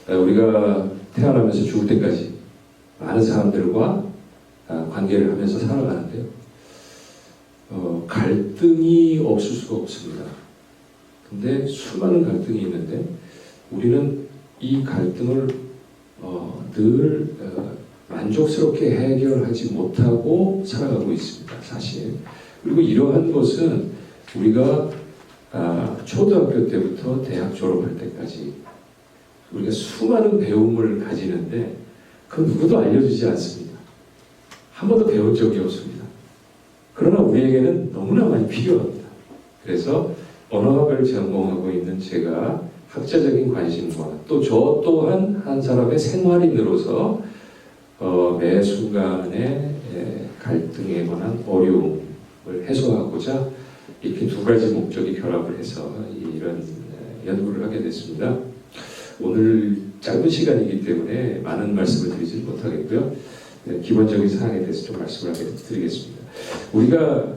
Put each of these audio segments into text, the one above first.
우리가 태어나면서 죽을 때까지 많은 사람들과 관계를 하면서 살아가는데요. 갈등이 없을 수가 없습니다. 근데 수많은 갈등이 있는데 우리는 이 갈등을 늘 만족스럽게 해결하지 못하고 살아가고 있습니다. 사실. 그리고 이러한 것은 우리가 초등학교 때부터 대학 졸업할 때까지 우리가 수많은 배움을 가지는데 그 누구도 알려주지 않습니다. 한 번도 배운 적이 없습니다. 그러나 우리에게는 너무나 많이 필요합니다. 그래서 언어학을 전공하고 있는 제가 학자적인 관심과 또 저 또한 한 사람의 생활인으로서 매 순간의 갈등에 관한 어려움을 해소하고자 이렇게 두 가지 목적이 결합을 해서 이런 연구를 하게 됐습니다. 오늘 짧은 시간이기 때문에 많은 말씀을 드리지 못하겠고요. 기본적인 사항에 대해서 좀 말씀을 드리겠습니다. 우리가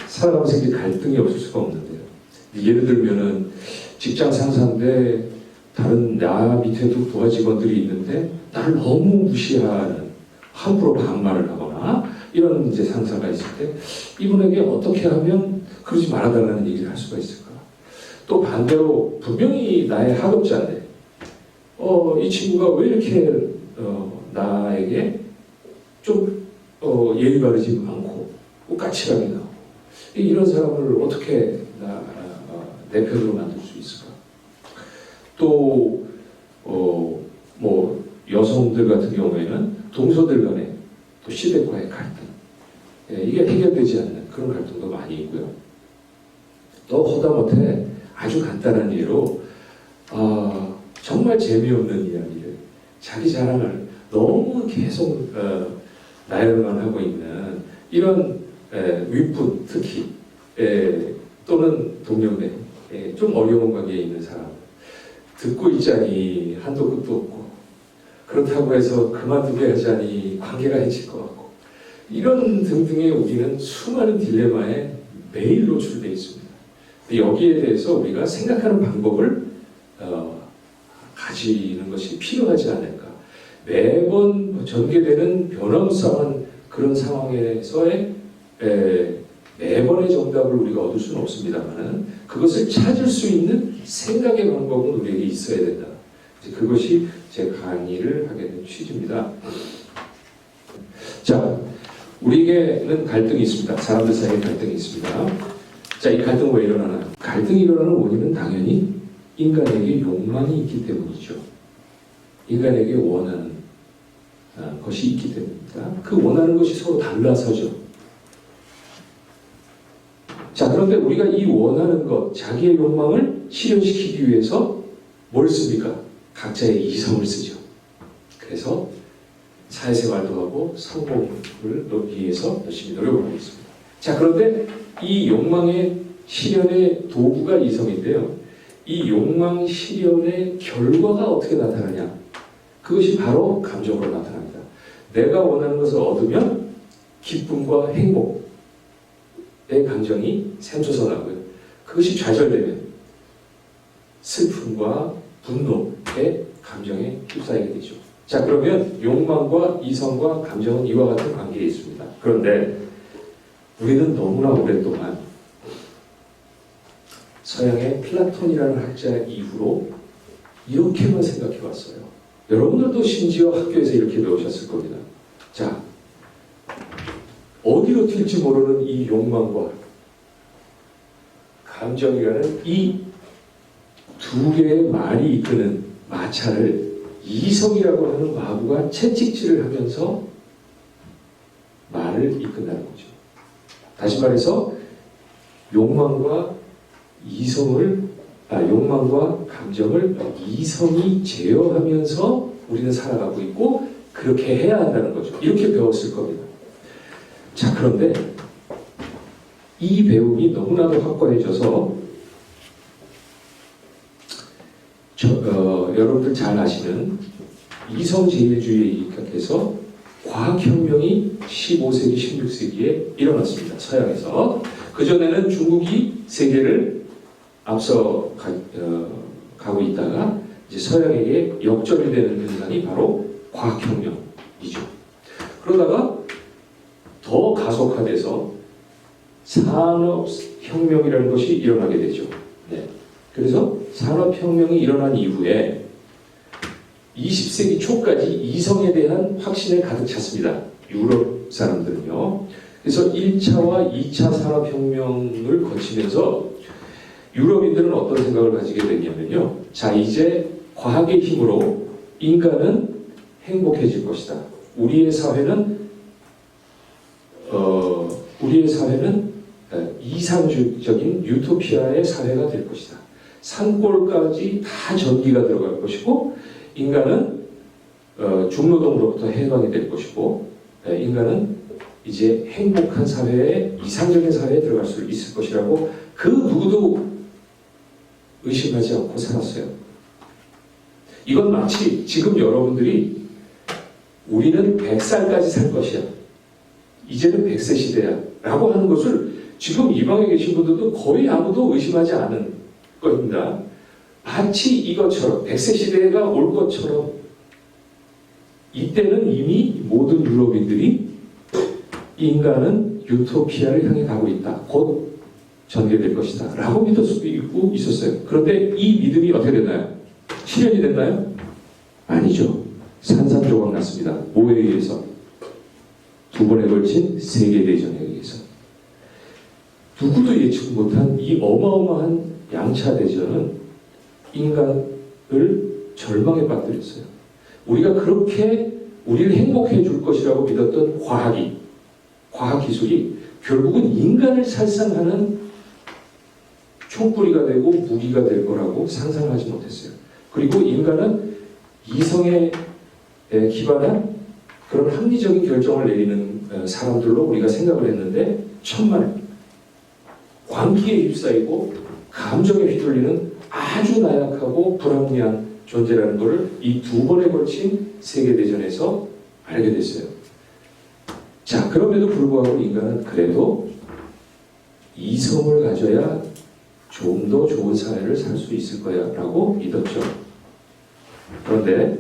살아가면서 이제 갈등이 없을 수가 없는데요. 예를 들면은 직장 상사인데 다른 나 밑에도 부하 직원들이 있는데 나를 너무 무시하는 함부로 반말을 하거나 이런 이제 상사가 있을 때 이분에게 어떻게 하면 그러지 말아달라는 얘기를 할 수가 있을까? 또 반대로 분명히 나의 하급자인데 이 친구가 왜 이렇게 나에게 좀 예의 바르지 않고 까칠하게 나오고 이런 사람을 어떻게 내 편으로 만들 수 있을까? 또 뭐 여성들 같은 경우에는 동서들 간의 또 시댁과의 갈등 이게 해결되지 않는 그런 갈등도 많이 있고요. 또 허다못해 아주 간단한 예로 정말 재미없는 이야기를 자기 자랑을 너무 계속 나열만 하고 있는 이런 윗분 특히 또는 동료배 좀 어려운 관계에 있는 사람 듣고 있자니 한도 끝도 없고 그렇다고 해서 그만두게 하자니 관계가 해칠 것 같고 이런 등등의 우리는 수많은 딜레마에 매일 노출되어 있습니다. 여기에 대해서 우리가 생각하는 방법을 가지는 것이 필요하지 않을까. 매번 전개되는 변화무쌍한 그런 상황에서의 매번의 정답을 우리가 얻을 수는 없습니다만 그것을 찾을 수 있는 생각의 방법은 우리에게 있어야 된다. 그것이 제 강의를 하게 된 취지입니다. 자, 우리에게는 갈등이 있습니다. 사람들 사이에 갈등이 있습니다. 자, 이 갈등은 왜 일어나나요? 갈등이 일어나는 원인은 당연히 인간에게 욕망이 있기 때문이죠. 인간에게 원하는 것이 있기 때문입니다. 그 원하는 것이 서로 달라서죠. 자, 그런데 우리가 이 원하는 것, 자기의 욕망을 실현시키기 위해서 뭘 씁니까? 각자의 이성을 쓰죠. 그래서 사회생활도 하고 성공을 위해서 열심히 노력을 하고 있습니다. 자, 그런데 이 욕망의 실현의 도구가 이성인데요. 이 욕망 실현의 결과가 어떻게 나타나냐? 그것이 바로 감정으로 나타납니다. 내가 원하는 것을 얻으면 기쁨과 행복의 감정이 샘솟아나고요. 그것이 좌절되면 슬픔과 분노의 감정에 휩싸이게 되죠. 자, 그러면 욕망과 이성과 감정은 이와 같은 관계에 있습니다. 그런데 우리는 너무나 오랫동안 서양의 플라톤이라는 학자 이후로 이렇게만 생각해 왔어요. 여러분들도 심지어 학교에서 이렇게 배우셨을 겁니다. 자, 어디로 튈지 모르는 이 욕망과 감정이라는 이 두 개의 말이 이끄는 마차를 이성이라고 하는 마부가 채찍질을 하면서 말을 이끈다는 거죠. 다시 말해서 욕망과 감정을 이성이 제어하면서 우리는 살아가고 있고 그렇게 해야 한다는 거죠. 이렇게 배웠을 겁니다. 자, 그런데 이 배움이 너무나도 확고해져서 여러분들 잘 아시는 이성제일주의에 입각해서 과학혁명이 15세기, 16세기에 일어났습니다. 서양에서. 그전에는 중국이 세계를 앞서 가고 있다가 이제 서양에게 역전이 되는 현상이 바로 과학혁명이죠. 그러다가 더 가속화돼서 산업혁명이라는 것이 일어나게 되죠. 네. 그래서 산업혁명이 일어난 이후에 20세기 초까지 이성에 대한 확신에 가득 찼습니다. 유럽 사람들은요. 그래서 1차와 2차 산업혁명을 거치면서 유럽인들은 어떤 생각을 가지게 됐냐면요. 자, 이제 과학의 힘으로 인간은 행복해질 것이다. 우리의 사회는 이상적인 유토피아의 사회가 될 것이다. 산골까지 다 전기가 들어갈 것이고 인간은 중노동으로부터 해방이 될 것이고 인간은 이제 행복한 사회에 이상적인 사회에 들어갈 수 있을 것이라고 그 누구도 의심하지 않고 살았어요. 이건 마치 지금 여러분들이 우리는 100살까지 살 것이야. 이제는 100세 시대야. 라고 하는 것을 지금 이 방에 계신 분들도 거의 아무도 의심하지 않은 겁니다. 마치 이것처럼 100세 시대가 올 것처럼 이때는 이미 모든 유럽인들이 인간은 유토피아를 향해 가고 있다. 곧 전개될 것이다. 라고 믿을 수도 있고 있었어요. 그런데 이 믿음이 어떻게 됐나요? 실현이 됐나요? 아니죠. 산산조각 났습니다. 뭐에 의해서? 두 번에 걸친 세계대전에 의해서. 누구도 예측 못한 이 어마어마한 양차대전은 인간을 절망에 빠뜨렸어요. 우리가 그렇게 우리를 행복해 줄 것이라고 믿었던 과학기술이 결국은 인간을 살상하는 총구리가 되고 무기가 될 거라고 상상하지 못했어요. 그리고 인간은 이성에 기반한 그런 합리적인 결정을 내리는 사람들로 우리가 생각을 했는데 천만 광기에 휩싸이고 감정에 휘둘리는 아주 나약하고 불합리한 존재라는 것을 이 두 번에 걸친 세계대전에서 알게 됐어요. 자, 그럼에도 불구하고 인간은 그래도 이성을 가져야 좀 더 좋은 사회를 살 수 있을 거야 라고 믿었죠. 그런데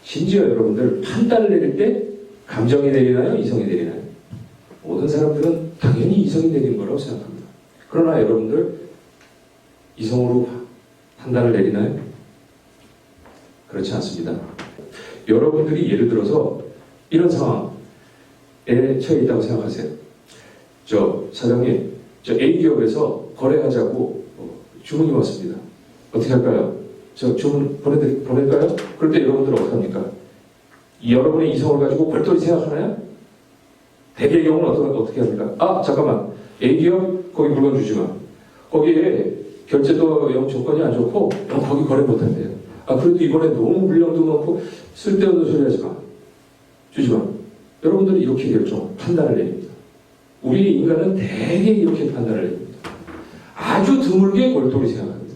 심지어 여러분들 판단을 내릴 때 감정이 내리나요? 이성이 내리나요? 모든 사람들은 당연히 이성이 내리는 거라고 생각합니다. 그러나 여러분들 이성으로 판단을 내리나요? 그렇지 않습니다. 여러분들이 예를 들어서 이런 상황에 처해 있다고 생각하세요. 저 사장님, 저 A기업에서 거래하자고 주문이 왔습니다. 어떻게 할까요? 저 주문 보낼까요? 그럴 때 여러분들은 어떻게 합니까? 여러분의 이성을 가지고 별도리 생각하나요? 대개의 경우는 어떻게 합니까? 아, 잠깐만. A기업 거기 물건 주지 마. 거기에 결제도 영 조건이 안 좋고 영 거기 거래 못 한대요. 아, 그래도 이번에 너무 물량도 많고 쓸데없는 소리 하지 마. 주지 마. 여러분들이 이렇게 판단을 내립니다. 우리 인간은 대개 이렇게 판단을 내립니다. 아주 드물게 골똘히 생각합니다.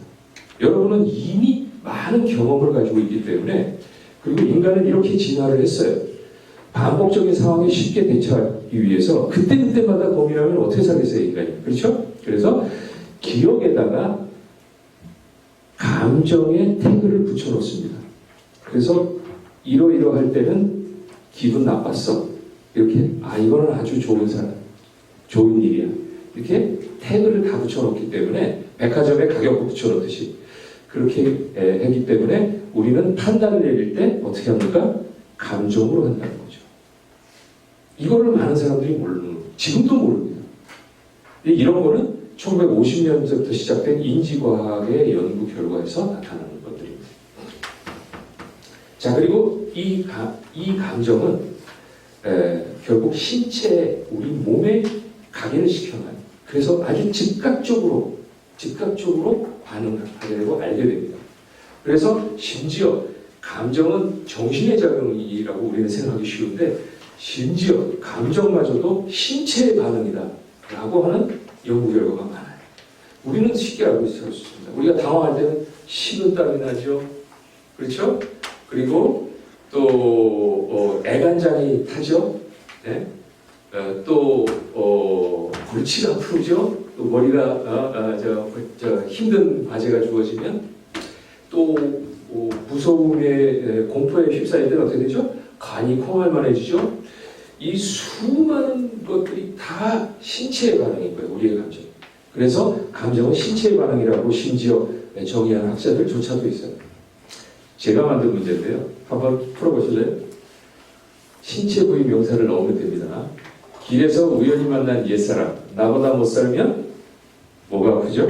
여러분은 이미 많은 경험을 가지고 있기 때문에 그리고 인간은 이렇게 진화를 했어요. 반복적인 상황에 쉽게 대처하기 위해서 그때마다 고민하면 어떻게 살겠어요, 인간이. 그렇죠? 그래서 기억에다가 감정의 태그를 붙여놓습니다. 그래서 이러이러할 때는 기분 나빴어. 이렇게 이거는 아주 좋은 사람, 좋은 일이야. 이렇게 태그를 다 붙여놓기 때문에 백화점에 가격도 붙여놓듯이 그렇게 하기 때문에 우리는 판단을 내릴 때 어떻게 합니까? 감정으로 한다는 거죠. 이거를 많은 사람들이 지금도 모릅니다. 이런 거는 1950년부터 시작된 인지과학의 연구 결과에서 나타나는 것들입니다. 자, 그리고 이 감정은 결국 신체, 우리 몸에 각인을 시켜놔요. 그래서 아주 즉각적으로 반응하게 되고 알게 됩니다. 그래서 심지어 감정은 정신의 작용이라고 우리는 생각하기 쉬운데 심지어 감정마저도 신체의 반응이다 라고 하는 연구 결과가 많아요. 우리는 쉽게 알고 있을 수 있습니다. 우리가 당황할 때는 식은땀이 나죠. 그렇죠? 그리고 또 애간장이 타죠. 네? 또 골치가 아프죠. 또 머리가 힘든 과제가 주어지면 또 또 무서움에 공포에 휩싸일 때는 어떻게 되죠? 간이 콩알만해지죠. 이 수많은 것들이 다 신체의 반응인 거예요. 우리의 감정. 그래서 감정은 신체의 반응이라고 심지어 정의하는 학자들조차도 있어요. 제가 만든 문제인데요. 한번 풀어보실래요? 신체 부위 명사를 넣으면 됩니다. 길에서 우연히 만난 옛사람, 나보다 못 살면 뭐가 아프죠?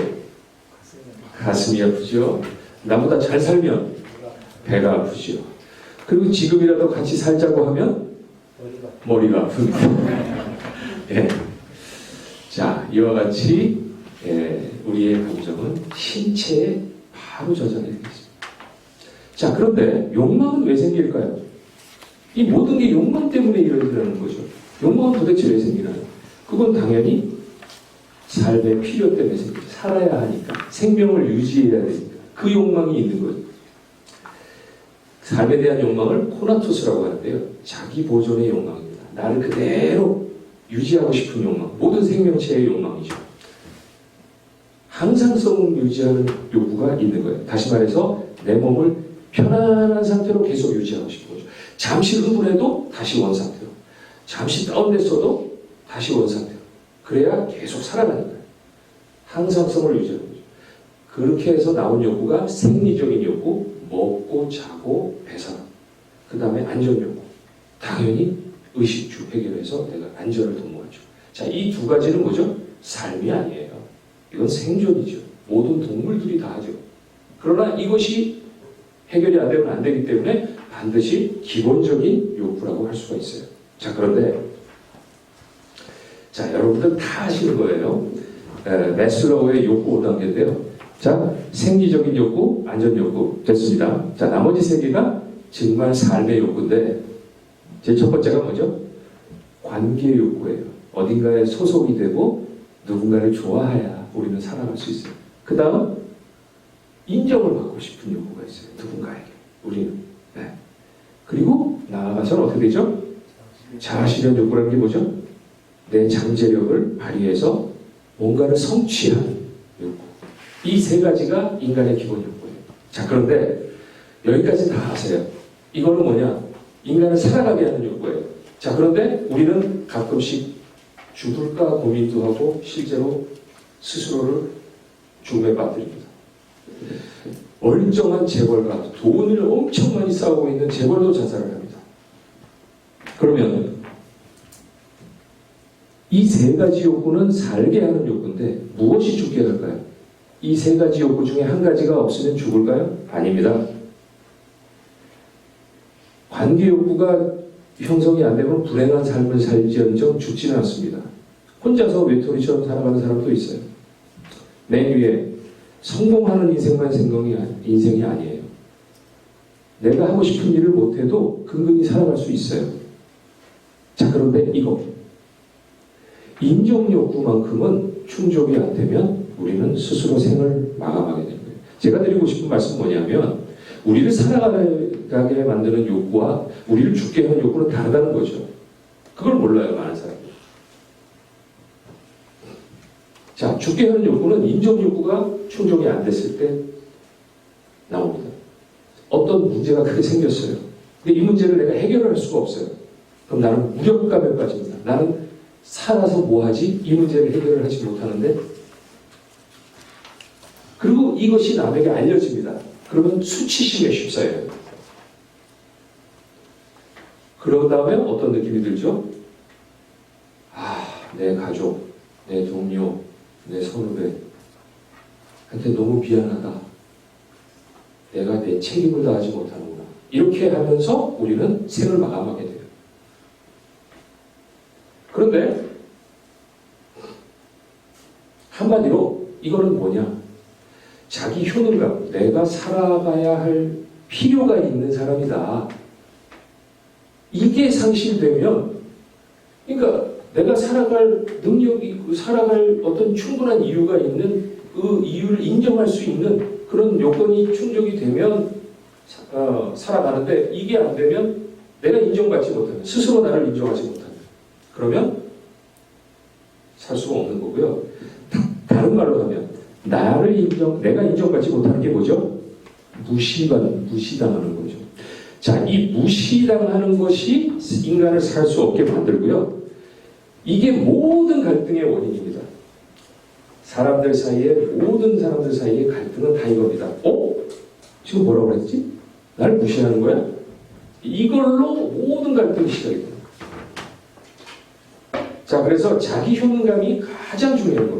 가슴이 아프죠. 나보다 잘 살면 배가 아프죠. 그리고 지금이라도 같이 살자고 하면 머리가 아픕니다. 예. 자, 이와 같이 우리의 감정은 신체에 바로 저장이 되겠습니다. 자, 그런데 욕망은 왜 생길까요? 이 모든 게 욕망 때문에 이루어지는 거죠. 욕망은 도대체 왜 생기나요? 그건 당연히 삶의 필요 때문에 생기죠. 살아야 하니까. 생명을 유지해야 되니까. 그 욕망이 있는 거죠. 삶에 대한 욕망을 코나토스라고 하는데요. 자기 보존의 욕망입니다. 나를 그대로 유지하고 싶은 욕망. 모든 생명체의 욕망이죠. 항상성을 유지하는 욕구가 있는 거예요. 다시 말해서 내 몸을 편안한 상태로 계속 유지하고 싶은 거죠. 잠시 흥분해도 다시 원상태로. 잠시 다운됐어도 다시 원상태로. 그래야 계속 살아가는 거예요. 항상성을 유지하는 거죠. 그렇게 해서 나온 욕구가 생리적인 욕구, 먹고 자고 배설하고, 그 다음에 안전 욕구. 당연히 의식주 해결해서 내가 안전을 도모하죠. 자, 이 두 가지는 뭐죠? 삶이 아니에요. 이건 생존이죠. 모든 동물들이 다 하죠. 그러나 이것이 해결이 안 되면 안 되기 때문에 반드시 기본적인 욕구라고 할 수가 있어요. 자, 그런데 자, 여러분들 다 아시는 거예요. 매슬로우의 욕구 5단계인데요. 자, 생리적인 욕구, 안전 욕구 됐습니다. 자, 나머지 세 개가 정말 삶의 욕구인데 제 첫 번째가 뭐죠? 관계 욕구예요. 어딘가에 소속이 되고 누군가를 좋아해야 우리는 살아갈 수 있어요. 그 다음 인정을 받고 싶은 욕구가 있어요. 누군가에게. 우리는. 네. 그리고 나아가서는 어떻게 되죠? 자아실현 욕구라는 게 뭐죠? 내 잠재력을 발휘해서 뭔가를 성취하는 욕구. 이 세 가지가 인간의 기본 욕구예요. 자, 그런데 여기까지 다 아세요. 이거는 뭐냐? 인간을 살아가게 하는 욕구예요. 자, 그런데 우리는 가끔씩 죽을까 고민도 하고 실제로 스스로를 죽음에 빠뜨립니다. 얼정한 재벌가, 돈을 엄청 많이 쌓고 있는 재벌도 자살을 합니다. 그러면 이 세 가지 욕구는 살게 하는 욕구인데 무엇이 죽게 할까요? 이 세 가지 욕구 중에 한 가지가 없으면 죽을까요? 아닙니다. 관계 욕구가 형성이 안 되면 불행한 삶을 살지언정 죽지는 않습니다. 혼자서 외톨이처럼 살아가는 사람도 있어요. 맨 위에 성공하는 인생이 아니에요. 내가 하고 싶은 일을 못해도 근근히 살아갈 수 있어요. 자, 그런데 이거 인정 욕구만큼은 충족이 안 되면 우리는 스스로 생을 마감하게 되는 거예요. 제가 드리고 싶은 말씀은 뭐냐면 우리를 살아가게 만드는 욕구와 우리를 죽게 하는 욕구는 다르다는 거죠. 그걸 몰라요, 많은 사람들이. 자, 죽게 하는 욕구는 인정 욕구가 충족이 안 됐을 때 나옵니다. 어떤 문제가 크게 생겼어요. 근데 이 문제를 내가 해결할 수가 없어요. 그럼 나는 무력감에 빠집니다. 나는 살아서 뭐 하지? 이 문제를 해결을 하지 못하는데, 그리고 이것이 남에게 알려집니다. 그러면 수치심에 휩싸여요. 그런 다음에 어떤 느낌이 들죠? 내 가족, 내 동료, 내 선후배한테 너무 미안하다. 내가 내 책임을 다하지 못하는구나. 이렇게 하면서 우리는 생을 마감하게 돼요. 그런데 한마디로 이거는 뭐냐? 자기 효능감, 내가 살아가야 할 필요가 있는 사람이다. 이게 상실되면, 그러니까 내가 살아갈 능력이 있고 살아갈 어떤 충분한 이유가 있는 그 이유를 인정할 수 있는 그런 요건이 충족이 되면 살아가는데, 이게 안 되면 내가 인정받지 못하면, 스스로 나를 인정하지 못하면, 그러면 살 수가 없는 거고요. 다른 말로 하면 내가 인정받지 못하는 게 뭐죠? 무시당하는 거죠. 자, 이 무시당하는 것이 인간을 살 수 없게 만들고요. 이게 모든 갈등의 원인입니다. 모든 사람들 사이의 갈등은 다 이겁니다. 지금 뭐라고 그랬지? 날 무시하는 거야? 이걸로 모든 갈등이 시작이 됩니다. 자, 그래서 자기 효능감이 가장 중요한 겁니다.